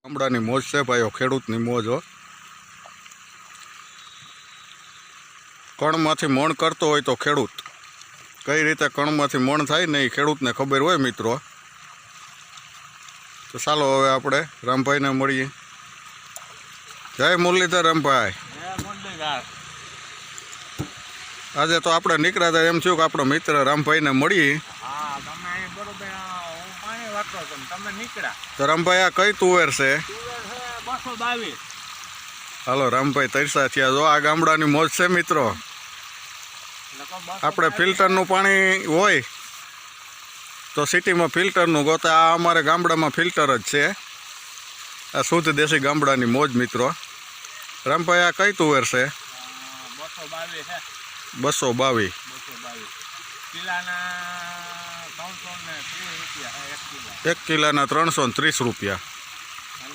ગામડાની મોજ છે ભાઈઓ, ખેડૂતની મોજ હો. કણમાંથી મણ કરતો હોય તો ખેડૂત કઈ રીતે કણમાંથી મણ થાય ને એ ખેડૂતને ખબર હોય મિત્રો. તો ચાલો હવે આપણે રામભાઈને મળીએ. જય મુરલીધર રામભાઈ. આજે તો આપણે નીકળ્યા હતા, એમ થયું કે આપણો મિત્ર રામભાઈને મળીએ. તો રામભાઈ આ કઈ તુવેર છે? 222. હાલો રામભાઈ તરસા થયા. જો આ ગામડાની મોજ છે મિત્રો. આપણે ફિલ્ટરનું પાણી હોય તો સિટીમાં ફિલ્ટરનું ગોતા, આ અમારે ગામડામાં ફિલ્ટર જ છે. આ શુદ્ધ દેશી ગામડાની મોજ મિત્રો. રામભાઈ આ કઈ તુવેર છે? 222. 1 કિલાના 330 રૂપિયા.